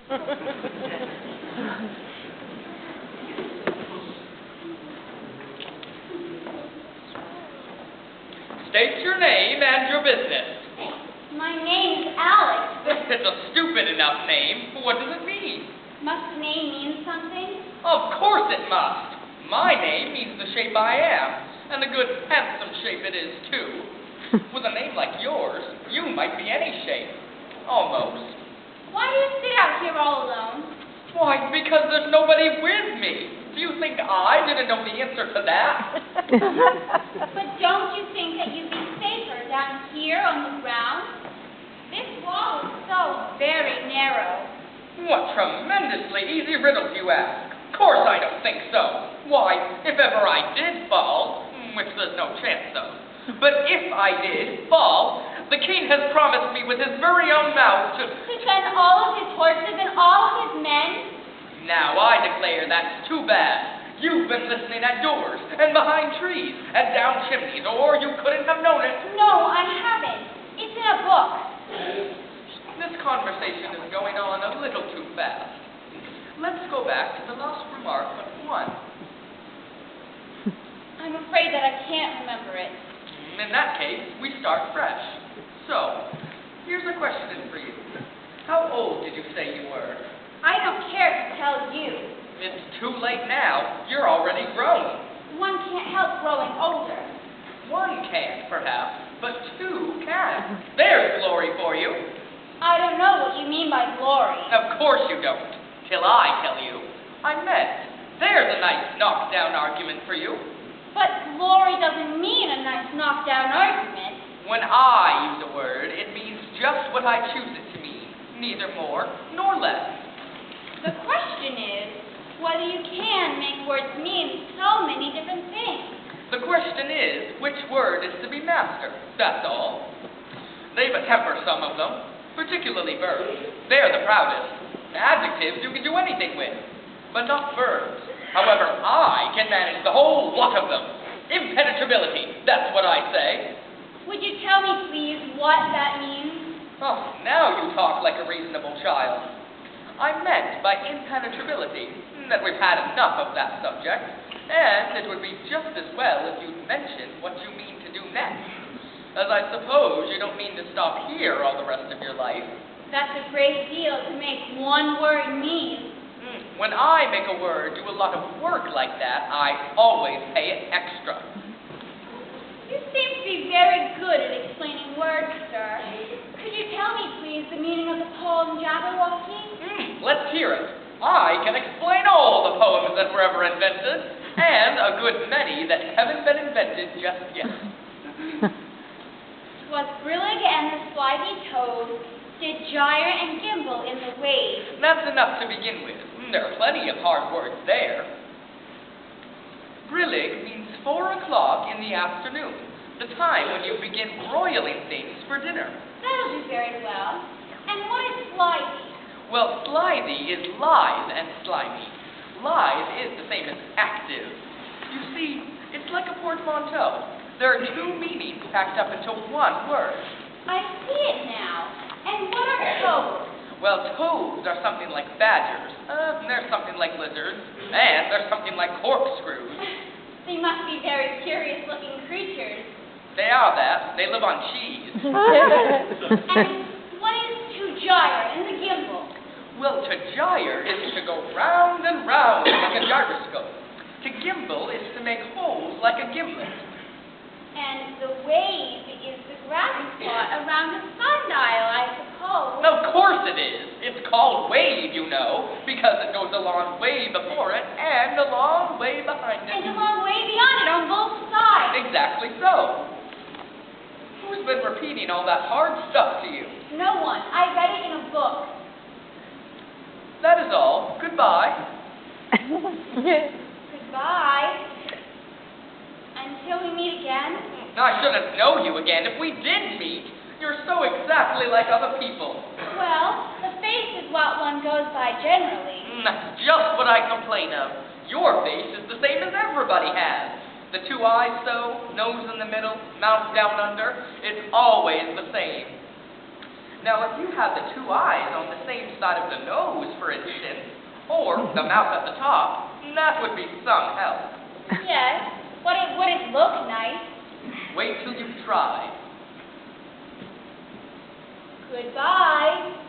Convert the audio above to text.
State your name and your business. My name is Alex. It's a stupid enough name. What does it mean? Must the name mean something? Of course it must. My name means the shape I am, and a good, handsome shape it is, too. With a name like yours, you might be any shape. Almost. Why do you sit out here all alone? Why, because there's nobody with me. Do you think I didn't know the answer to that? But don't you think that you'd be safer down here on the ground? This wall is so very narrow. What tremendously easy riddles you ask. Of course I don't think so. Why, if ever I did fall, which there's no chance of, but if I did fall, the king has promised me with his very own mouth to send all of his horses and all of his men? Now I declare that's too bad. You've been listening at doors, and behind trees, and down chimneys, or you couldn't have known it. No, I haven't. It's in a book. This conversation is going on a little too fast. Let's go back to the last remark but one. I'm afraid that I can't remember it. In that case, we start fresh. So, here's a question for you. How old did you say you were? I don't care to tell you. It's too late now. You're already grown. One can't help growing older. One can't, perhaps, but two can. There's glory for you. I don't know what you mean by glory. Of course you don't, till I tell you. I meant, there's a nice knockdown argument for you. But glory doesn't mean a nice knockdown argument. When I use a word, it means just what I choose it to mean, neither more nor less. The question is whether you can make words mean so many different things. The question is which word is to be master, that's all. They've a temper, some of them, particularly verbs. They're the proudest. Adjectives you can do anything with, but not verbs. However, I can manage the whole lot of them. Impenetrability, that's what I say. Would you tell me, please, what that means? Oh, now you talk like a reasonable child. I meant by impenetrability that we've had enough of that subject, and it would be just as well if you'd mention what you mean to do next, as I suppose you don't mean to stop here all the rest of your life. That's a great deal to make one word mean. When I make a word do a lot of work like that, I always pay it extra. You seem to be very good at explaining words, sir. Could you tell me, please, the meaning of the poem Jabberwocky? Let's hear it. I can explain all the poems that were ever invented, and a good many that haven't been invented just yet. 'Twas Brillig and the slithy toad did gyre and gimble in the waves. That's enough to begin with. There are plenty of hard words there. Brillig means 4 o'clock in the afternoon, the time when you begin broiling things for dinner. That'll do very well. And what is slithy? Well, slithy is lithe and slimy. Lithe is the same as active. You see, it's like a portmanteau. There are two meanings packed up into one word. I see it now. And what are toads? Well, toads are something like badgers. There's something like lizards. And there's something like corkscrews. They must be very curious-looking creatures. They are that. They live on cheese. And what is to gyre in the gimble? Well, to gyre is to go round and round like a gyroscope. To gimble is to make holes like a gimlet. And the wave is the gravity spot around a sundial, I suppose. Of course it is. It's called wave, you know, because it goes a long way before it and a long way behind it. And a long way beyond it on both sides. Exactly so. Who's been repeating all that hard stuff to you? No one. I read it in a book. That is all. Goodbye. Goodbye. Until we meet again. I shouldn't know you again if we did meet. You're so exactly like other people. Well, the face is what one goes by generally. That's just what I complain of. Your face is the same as everybody has. The 2 eyes so, nose in the middle, mouth down under. It's always the same. Now, if you had the two eyes on the same side of the nose, for instance, or the mouth at the top, that would be some help. Yes, but it wouldn't look nice. Wait till you've tried. Goodbye.